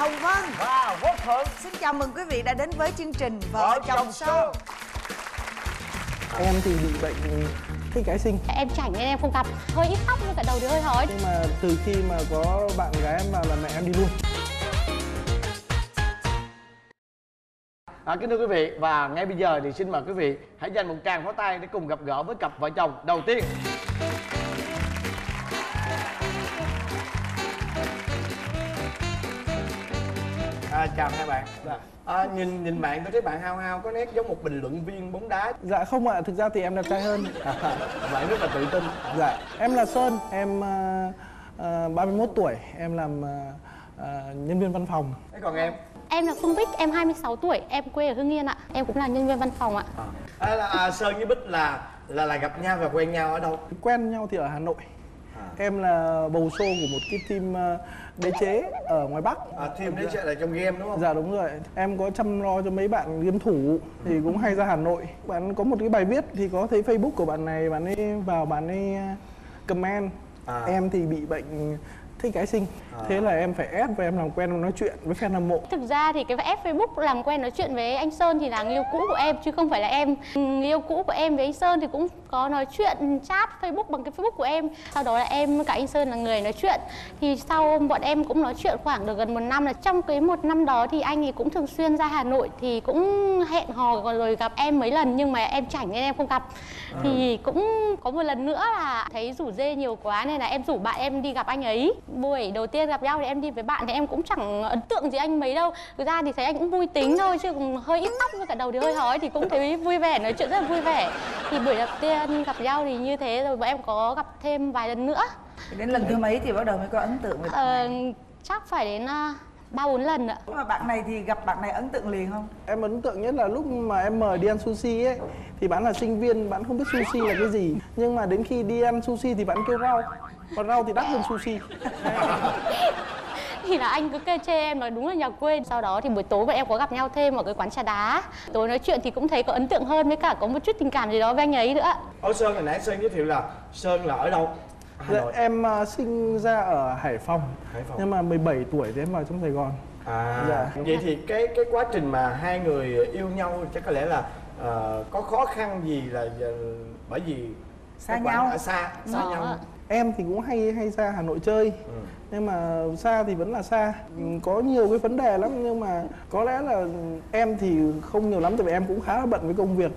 Hồng Vân và Quốc Thuận. xin chào mừng quý vị đã đến với chương trình Vợ Chồng Show. Em thì bị bệnh thích gái xinh. Em chảnh nên em không gặp, hơi ít tóc với cả đầu thì hơi hói. Nhưng mà từ khi mà có bạn gái em vào là mẹ em đi luôn. Kính thưa quý vị, và ngay bây giờ thì xin mời quý vị hãy dành một tràng pháo tay để cùng gặp gỡ với cặp vợ chồng đầu tiên. Chào hai bạn. Nhìn bạn tôi thấy bạn hao hao có nét giống một bình luận viên bóng đá. Dạ không ạ, thực ra thì em đẹp trai hơn. Bạn rất là tự tin. Dạ, em là Sơn, em 31 tuổi, em làm nhân viên văn phòng. Thế còn em? Em là Phương Bích, em 26 tuổi, em quê ở Hưng Yên ạ. Em cũng là nhân viên văn phòng ạ. Sơn với Bích là gặp nhau và quen nhau ở đâu? Quen nhau thì ở Hà Nội. Em là bầu show của một cái team đế chế ở ngoài Bắc. Team đế chế là trong game đúng không? Dạ đúng rồi. Em có chăm lo cho mấy bạn game thủ thì cũng hay ra Hà Nội. Bạn có một cái bài viết thì có thấy Facebook của bạn này, bạn ấy vào bạn ấy comment em thì bị bệnh thích gái xinh. Thế là em phải ép và em làm quen nói chuyện với fan hâm mộ. Thực ra thì cái ép Facebook làm quen nói chuyện với anh Sơn thì là người yêu cũ của em chứ không phải là em. Người yêu cũ của em với anh Sơn thì cũng có nói chuyện chat Facebook bằng cái Facebook của em. Sau đó là em với cả anh Sơn là người nói chuyện. Thì sau bọn em cũng nói chuyện khoảng được gần 1 năm, là trong cái 1 năm đó thì anh ấy cũng thường xuyên ra Hà Nội thì cũng hẹn hò rồi gặp em mấy lần, nhưng mà em chảnh nên em không gặp. Thì cũng có một lần nữa là thấy rủ dê nhiều quá nên là em rủ bạn em đi gặp anh ấy. Buổi đầu tiên gặp nhau thì em đi với bạn thì em cũng chẳng ấn tượng gì anh mấy đâu. Thực ra thì thấy anh cũng vui tính thôi, chứ cũng hơi ít tóc với cả đầu thì hơi hói thì cũng thấy vui vẻ, nói chuyện rất là vui vẻ. Thì buổi đầu tiên gặp nhau thì như thế, rồi bọn em có gặp thêm vài lần nữa. Đến lần thứ mấy thì bắt đầu mới có ấn tượng với bạn này? Chắc phải đến 3-4 lần ạ. Nhưng mà bạn này thì gặp bạn này ấn tượng liền không? Em ấn tượng nhất là lúc mà em mời đi ăn sushi ấy, thì bạn là sinh viên, bạn không biết sushi là cái gì. Nhưng mà đến khi đi ăn sushi thì bạn kêu rau, còn rau thì đắt hơn sushi. Thì là anh cứ kê chê em nói đúng là nhà quê. Sau đó thì buổi tối bọn em có gặp nhau thêm ở cái quán trà đá. Tối nói chuyện thì cũng thấy có ấn tượng hơn, với cả có một chút tình cảm gì đó với anh ấy nữa. Sơn hồi nãy Sơn giới thiệu là Sơn là ở đâu? Dạ, em sinh ra ở Hải Phòng. Nhưng mà 17 tuổi thì em vào trong Sài Gòn. Dạ. Vậy thì cái quá trình mà hai người yêu nhau chắc có lẽ là có khó khăn gì là bởi vì xa nhau. Xa nhau. Em thì cũng hay ra Hà Nội chơi. Nhưng mà xa thì vẫn là xa. Có nhiều cái vấn đề lắm, nhưng mà có lẽ là em thì không nhiều lắm, tại vì em cũng khá là bận với công việc.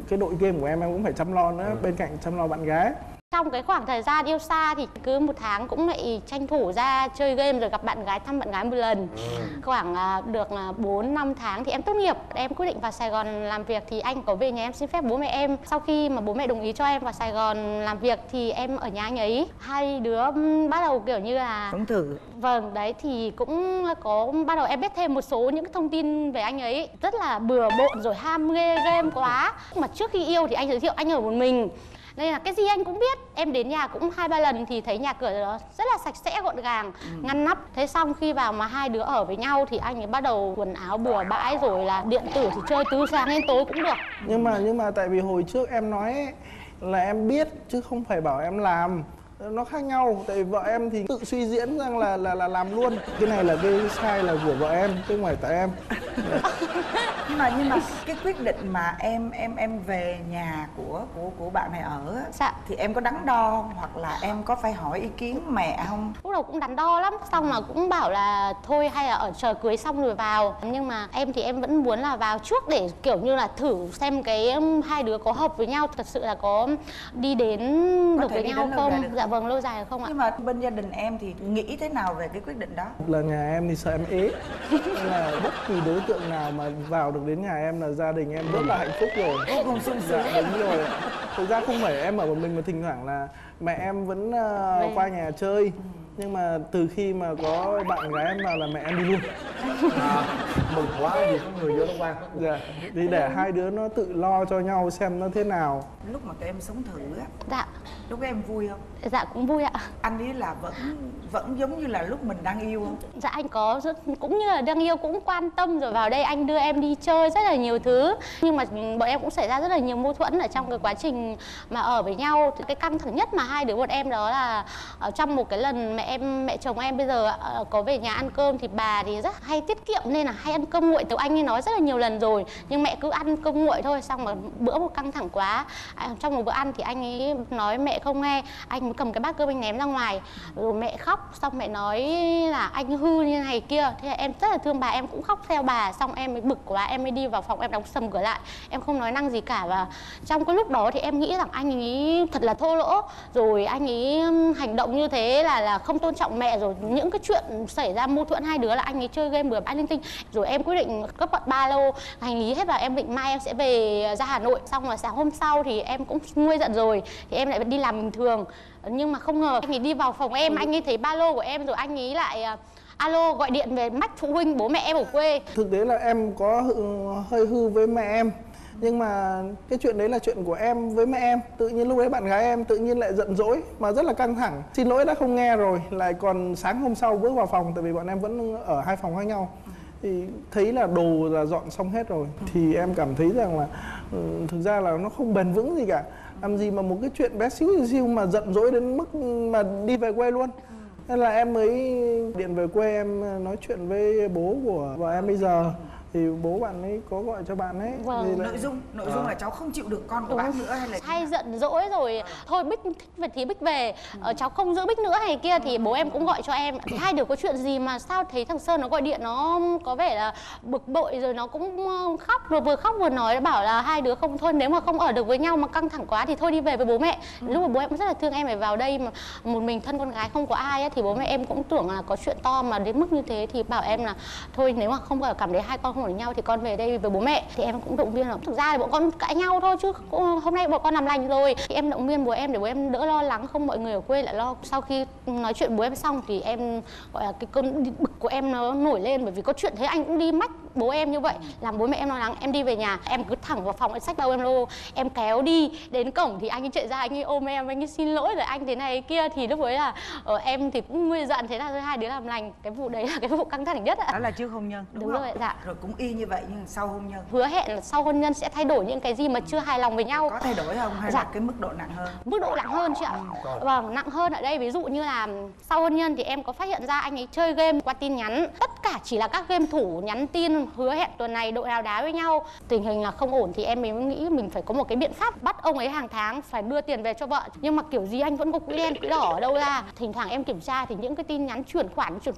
Cái đội game của em cũng phải chăm lo nữa, bên cạnh chăm lo bạn gái. Trong cái khoảng thời gian yêu xa thì cứ 1 tháng cũng lại tranh thủ ra chơi game rồi gặp bạn gái, thăm bạn gái một lần. Khoảng được 4-5 tháng thì em tốt nghiệp, em quyết định vào Sài Gòn làm việc thì anh có về nhà em xin phép bố mẹ em. Sau khi mà bố mẹ đồng ý cho em vào Sài Gòn làm việc thì em ở nhà anh ấy. Hai đứa bắt đầu kiểu như là Cũng thử. Vâng, đấy thì cũng có bắt đầu em biết thêm một số những cái thông tin về anh ấy. Rất là bừa bộn rồi ham mê game quá. Mà trước khi yêu thì anh giới thiệu anh ở một mình, nên là cái gì anh cũng biết. Em đến nhà cũng 2-3 lần thì thấy nhà cửa đó rất là sạch sẽ gọn gàng, ngăn nắp. Thế xong khi vào mà hai đứa ở với nhau thì anh ấy bắt đầu quần áo bừa bãi, rồi là điện tử thì chơi từ sáng đến tối cũng được. Nhưng mà tại vì hồi trước em nói ấy, là em biết chứ không phải bảo em làm. Nó khác nhau, tại vì vợ em thì tự suy diễn rằng là làm luôn. Cái này là cái sai là của vợ em chứ không phải tại em. nhưng mà cái quyết định mà em về nhà của bạn này ở á, dạ, thì em có đắn đo hoặc là em có phải hỏi ý kiến mẹ không? Lúc đầu cũng đắn đo lắm, xong là cũng bảo là thôi hay là ở chờ cưới xong rồi vào. Nhưng mà em thì em vẫn muốn là vào trước để kiểu như là thử xem cái hai đứa có hợp với nhau, thật sự là có đi đến được với nhau không. Dạ vâng, lâu dài không ạ? Nhưng mà bên gia đình em thì nghĩ thế nào về cái quyết định đó? Là nhà em thì sợ em ế, nên là bất kỳ đối tượng nào mà vào được đến nhà em là gia đình em rất là hạnh phúc rồi. Vô cùng sung sướng. Dạ, đúng rồi. Thực ra không phải em ở một mình mà thỉnh thoảng là mẹ em vẫn qua nhà chơi. Nhưng mà từ khi mà có bạn gái em vào là mẹ em đi luôn. Mừng quá vì có người vô nó quan. Dạ, thì để hai đứa nó tự lo cho nhau xem nó thế nào. Lúc mà tụi em sống thử á, Dạ. lúc đó em vui không? Dạ cũng vui ạ. Anh ấy là vẫn giống như là lúc mình đang yêu không? Dạ anh có cũng như là đang yêu, cũng quan tâm, rồi vào đây anh đưa em đi chơi rất là nhiều thứ. Nhưng mà bọn em cũng xảy ra rất là nhiều mâu thuẫn ở trong cái quá trình mà ở với nhau. Thì cái căng thẳng nhất mà hai đứa bọn em đó là trong một cái lần mẹ chồng em bây giờ có về nhà ăn cơm, thì bà thì rất hay tiết kiệm nên là hay ăn cơm nguội. Từ anh ấy nói rất là nhiều lần rồi, nhưng mẹ cứ ăn cơm nguội thôi. Xong mà bữa một căng thẳng quá, trong một bữa ăn thì anh ấy nói mẹ không nghe, anh mới cầm cái bát cơm anh ném ra ngoài, rồi mẹ khóc. Xong mẹ nói là anh hư như này kia. Thế là em rất là thương bà, em cũng khóc theo bà. Xong em mới bực quá, em mới đi vào phòng, em đóng sầm cửa lại, em không nói năng gì cả. Và trong cái lúc đó thì em nghĩ rằng anh ấy thật là thô lỗ, rồi anh ấy hành động như thế là không tôn trọng mẹ. Rồi những cái chuyện xảy ra mâu thuẫn hai đứa là anh ấy chơi game bừa bãi linh tinh. Rồi em quyết định cất bật ba lô hành lý hết, và em định mai em sẽ về ra Hà Nội. Xong rồi sáng hôm sau thì em cũng nguôi giận rồi, thì em lại đi làm bình thường. Nhưng mà không ngờ anh ấy đi vào phòng em, anh ấy thấy ba lô của em, rồi anh ấy lại alo gọi điện về mách phụ huynh bố mẹ em ở quê. Thực tế là em có hơi hư với mẹ em, nhưng mà cái chuyện đấy là chuyện của em với mẹ em. Tự nhiên lúc đấy bạn gái em tự nhiên lại giận dỗi mà rất là căng thẳng, xin lỗi đã không nghe rồi, lại còn sáng hôm sau bước vào phòng, tại vì bọn em vẫn ở hai phòng khác nhau, thì thấy là đồ là dọn xong hết rồi. Thì em cảm thấy rằng là thực ra là nó không bền vững gì cả. Làm gì mà một cái chuyện bé xíu mà giận dỗi đến mức mà đi về quê luôn. Nên là em mới điện về quê, em nói chuyện với bố của vợ em bây giờ. Thì bố bạn ấy có gọi cho bạn ấy. Vâng. Nội dung là cháu không chịu được con của bác nữa hay là hay giận dỗi rồi thôi Bích thích về thì Bích về, cháu không giữ Bích nữa hay kia. Thì bố em cũng gọi cho em, thì hai đứa có chuyện gì mà sao thấy thằng Sơn nó gọi điện, nó có vẻ là bực bội, rồi nó cũng khóc, rồi vừa khóc vừa nói, bảo là hai đứa không, thôi nếu mà không ở được với nhau mà căng thẳng quá thì thôi đi về với bố mẹ. Lúc mà bố em cũng rất là thương em phải vào đây mà một mình thân con gái không có ai ấy, thì bố mẹ em cũng tưởng là có chuyện to mà đến mức như thế, thì bảo em là thôi nếu mà không cảm thấy hai con không ở nhau thì con về đây với bố mẹ. Thì em cũng động viên là thực ra là bọn con cãi nhau thôi chứ hôm nay bọn con làm lành rồi. Thì em động viên bố em để bố em đỡ lo lắng, không mọi người ở quê lại lo. Sau khi nói chuyện bố em xong thì em gọi là cái cơn bực của em nó nổi lên, bởi vì có chuyện thế anh cũng đi mách bố em như vậy, làm bố mẹ em lo lắng. Em đi về nhà, em cứ thẳng vào phòng, em xách bao em lô, em kéo đi đến cổng thì anh ấy chạy ra, anh ấy ôm em, anh ấy xin lỗi rồi anh thế này kia. Thì lúc ấy là em thì cũng nguôi giận, thế là thôi hai đứa làm lành. Cái vụ đấy là cái vụ căng thẳng nhất ạ. đó là trước hôn nhân Đúng rồi, dạ. Rồi cũng y như vậy nhưng sau hôn nhân Hứa hẹn là sau hôn nhân sẽ thay đổi những cái gì mà chưa hài lòng với nhau. có thay đổi không hay Dạ. là cái mức độ nặng hơn? Mức độ nặng hơn chị ạ. Vâng, nặng hơn ở đây ví dụ như là sau hôn nhân thì em có phát hiện ra anh ấy chơi game qua tin nhắn. Tất cả chỉ là các game thủ nhắn tin hứa hẹn tuần này đội nào đá với nhau. Tình hình là không ổn thì em mới nghĩ mình phải có một cái biện pháp bắt ông ấy hàng tháng phải đưa tiền về cho vợ. Nhưng mà kiểu gì anh vẫn có quỹ đen quỹ đỏ ở đâu ra. Thỉnh thoảng em kiểm tra thì những cái tin nhắn chuyển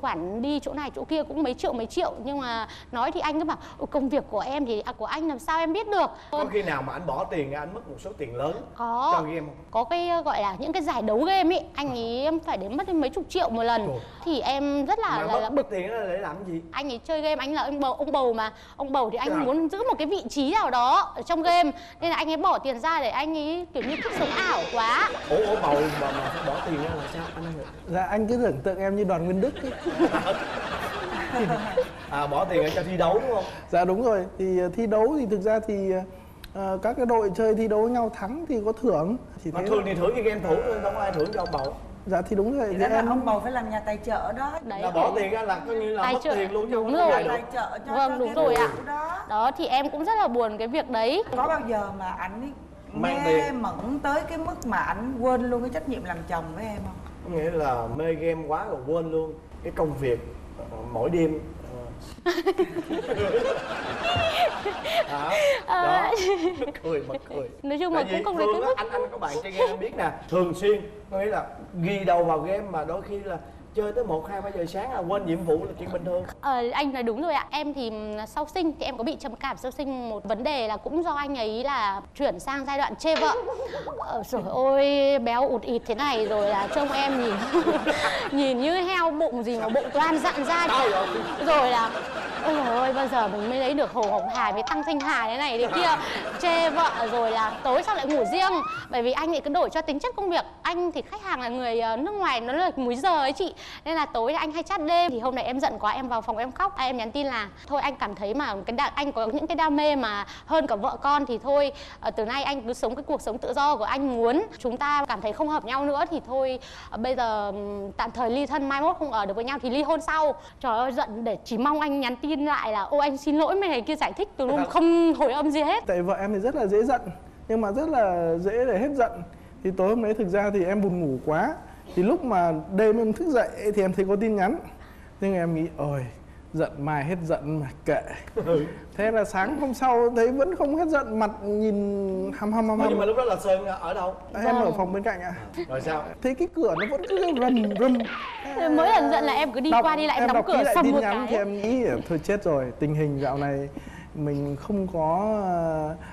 khoản đi chỗ này chỗ kia cũng mấy triệu. Nhưng mà nói thì anh cứ bảo công việc của em thì của anh làm sao em biết được. Có khi nào mà anh bỏ tiền ra anh mất một số tiền lớn Có. cho game không? Có cái gọi là những cái giải đấu game ấy, anh ấy phải đến mất đến mấy chục triệu một lần. Trời. Thì em rất là mất tiền đó để làm gì? anh ấy chơi game, anh là ông bầu mà. Ông bầu thì anh muốn giữ một cái vị trí nào đó ở trong game, nên là anh ấy bỏ tiền ra để anh ấy kiểu như thích sống ảo quá. Ủa bầu mà phải bỏ tiền ra là sao anh? Dạ anh cứ tưởng tượng em như Đoàn Nguyên Đức ấy. Bỏ tiền ra cho thi đấu đúng không? Dạ đúng rồi, thì thi đấu thì thực ra thì các cái đội chơi thi đấu với nhau thắng thì có thưởng. Chỉ Mà thế thường thôi. thì thưởng cho game thủ thôi, không ai thưởng cho ông bầu. Dạ thì đúng rồi. Thì Thì đó là em ông bầu phải làm nhà tài trợ đó. Đấy. Là bỏ tiền ra là coi như là Tài mất trợ. tiền luôn chứ Đúng không có rồi. dài được. Tài trợ cho Vâng, cái đúng rồi ạ. vụ đó. Đó thì em cũng rất là buồn cái việc đấy. Có bao giờ mà anh ấy Mang mê tiền. mẩn tới cái mức mà anh quên luôn cái trách nhiệm làm chồng với em không? Có nghĩa là mê game quá rồi quên luôn cái công việc mỗi đêm. Đó, cười mà cười. Nói chung mà Tại vì cũng không đến thường cái á, mức. anh có bạn chơi game em biết nè, thường xuyên có nghĩa là ghi đầu vào game mà đôi khi là chơi tới 1-2-3 giờ sáng là quên nhiệm vụ là chuyện bình thường. Anh nói đúng rồi ạ. Em thì sau sinh thì em có bị trầm cảm sau sinh. Một vấn đề là cũng do anh ấy là chuyển sang giai đoạn chê vợ. Trời ơi béo ụt ịt thế này, rồi là trông em nhìn nhìn như heo bụng gì mà bụng toan dặn ra. Rồi là Ôi trời ơi, bao giờ mình mới lấy được Hồ Ngọc Hải với Tăng Thanh Hà thế này thế kia, chê vợ rồi là tối sao lại ngủ riêng. Bởi vì anh ấy cứ đổi cho tính chất công việc. Anh thì khách hàng là người nước ngoài, nó là múi giờ ấy chị, nên là tối anh hay chat đêm. Thì hôm nay em giận quá, em vào phòng em khóc. Em nhắn tin là thôi anh cảm thấy mà anh có những cái đam mê mà hơn cả vợ con thì thôi, từ nay anh cứ sống cái cuộc sống tự do của anh. Muốn chúng ta cảm thấy không hợp nhau nữa thì thôi, bây giờ tạm thời ly thân, mai mốt không ở được với nhau thì ly hôn sau. Trời ơi, giận để chỉ mong anh nhắn tin lại là ô anh xin lỗi mày này kia, giải thích từ lúc không hồi âm gì hết. Tại vợ em thì rất là dễ giận, nhưng mà rất là dễ để hết giận. Thì tối hôm đấy thực ra thì em buồn ngủ quá, thì lúc mà đêm em thức dậy thì em thấy có tin nhắn, nhưng em nghĩ ôi giận mai hết giận mà kệ. Thế là sáng hôm sau thấy vẫn không hết giận, mặt nhìn hăm. Nhưng mà lúc đó là Sơn ở đâu? Em ở phòng bên cạnh ạ. Rồi sao? Thấy cái cửa nó vẫn cứ rầm. Mỗi lần giận là em cứ đi qua đi lại, em đóng cửa sầm một cái. Thì em nghĩ thôi chết rồi, tình hình dạo này mình không có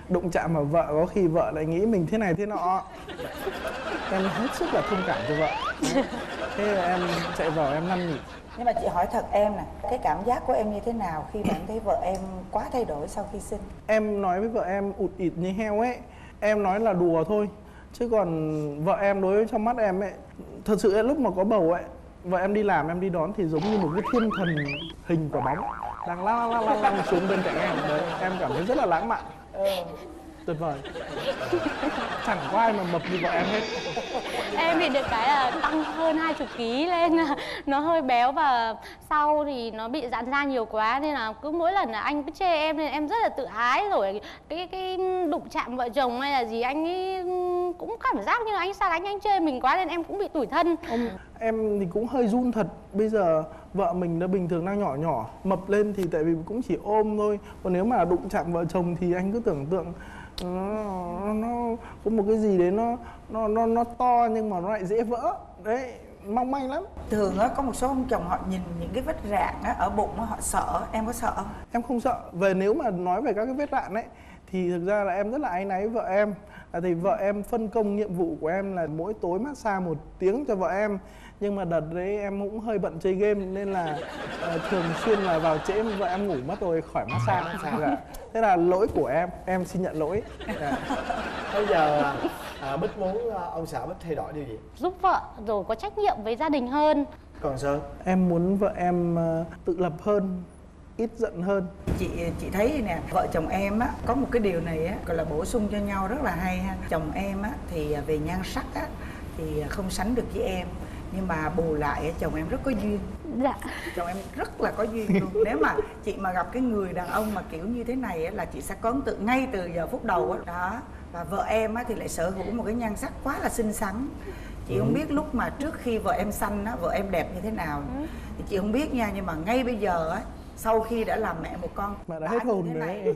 đụng chạm vào vợ, có khi vợ lại nghĩ mình thế này thế nọ. Em hết sức là thông cảm cho vợ. Thế là em chạy vào em năn nỉ. Nhưng mà chị hỏi thật em nè, cái cảm giác của em như thế nào khi bạn thấy vợ em quá thay đổi sau khi sinh? Em nói với vợ em ụt ịt như heo ấy, em nói là đùa thôi. Chứ còn vợ em đối với trong mắt em ấy, thật sự lúc mà có bầu ấy, vợ em đi làm, em đi đón thì giống như một cái thiên thần hình quả bóng đang lăng xuống bên cạnh em. Đấy, em cảm thấy rất là lãng mạn. Tuyệt vời. Chẳng có ai mà mập như vợ em hết. Em bị được cái là tăng hơn 20 kg lên, nó hơi béo và sau thì nó bị giãn ra nhiều quá, nên là cứ mỗi lần là anh cứ chê em nên em rất là tự ái. Rồi cái đụng chạm vợ chồng hay là gì anh ấy cũng cảm giác như anh xa lánh, anh chê mình quá nên em cũng bị tủi thân. Em thì cũng hơi run thật. Bây giờ vợ mình đã bình thường đang nhỏ, mập lên thì tại vì cũng chỉ ôm thôi. Còn nếu mà đụng chạm vợ chồng thì anh cứ tưởng tượng nó có một cái gì đấy nó to nhưng mà nó lại dễ vỡ. Đấy, mong manh lắm. Thường á, có một số ông chồng họ nhìn những cái vết rạn á, ở bụng á, họ sợ. Em có sợ không? Em không sợ. Về nếu mà nói về các cái vết rạn ấy thì thực ra là em rất là áy náy vợ em. Thì vợ em phân công nhiệm vụ của em là mỗi tối massage 1 tiếng cho vợ em. Nhưng mà đợt đấy em cũng hơi bận chơi game nên là thường xuyên là vào trễ vợ em ngủ mất rồi khỏi massage. Dạ. Thế là lỗi của em xin nhận lỗi. Dạ. Bây giờ Bích muốn ông xã Bích thay đổi điều gì? Giúp vợ rồi có trách nhiệm với gia đình hơn. Còn Sơn? Em muốn vợ em tự lập hơn, ít giận hơn. Chị thấy nè, vợ chồng em á có một cái điều này á gọi là bổ sung cho nhau rất là hay ha. Chồng em á thì về nhan sắc á thì không sánh được với em, nhưng mà bù lại chồng em rất có duyên. Dạ. Chồng em rất là có duyên luôn. Nếu mà chị mà gặp cái người đàn ông mà kiểu như thế này á, là chị sẽ có ấn tượng ngay từ giờ phút đầu á. Đó. Và vợ em á thì lại sở hữu một cái nhan sắc quá là xinh xắn. Chị không biết lúc mà trước khi vợ em sanh á, vợ em đẹp như thế nào thì chị không biết nha, nhưng mà ngay bây giờ á, sau khi đã làm mẹ một con mà đã hết hồn rồi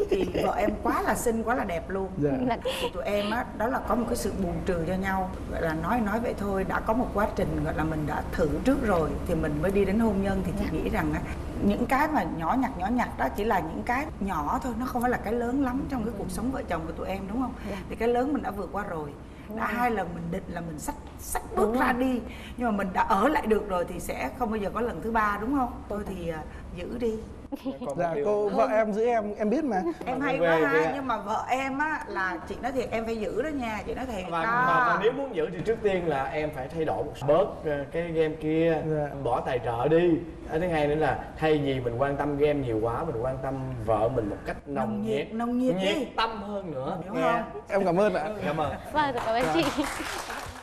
thì vợ em quá là xinh, quá là đẹp luôn. Dạ. Thì tụi em á, đó là có một cái sự bù trừ cho nhau, gọi là nói vậy thôi. Đã có một quá trình gọi là mình đã thử trước rồi thì mình mới đi đến hôn nhân. Thì chị nghĩ rằng á, những cái mà nhỏ nhặt đó chỉ là những cái nhỏ thôi, nó không phải là cái lớn lắm trong cái cuộc sống vợ chồng của tụi em, đúng không? Thì cái lớn mình đã vượt qua rồi. Đã 2 lần mình định là mình xách bước ra đi, nhưng mà mình đã ở lại được rồi thì sẽ không bao giờ có lần thứ 3, đúng không? Tôi thì giữ đi. Dạ, cô vợ em giữ em biết mà. Em hay quá ha, nhưng mà vợ em á là chị nói thiệt em phải giữ đó nha, chị nói thiệt. Mà nếu muốn giữ thì trước tiên là em phải thay đổi bớt cái game kia, bỏ tài trợ đi. Thứ hai nữa là thay vì mình quan tâm game nhiều quá, mình quan tâm vợ mình một cách nồng nhiệt nhiệt tâm hơn nữa. Đúng không? Em cảm ơn ạ. Cảm ơn. Vâng, cảm ơn chị.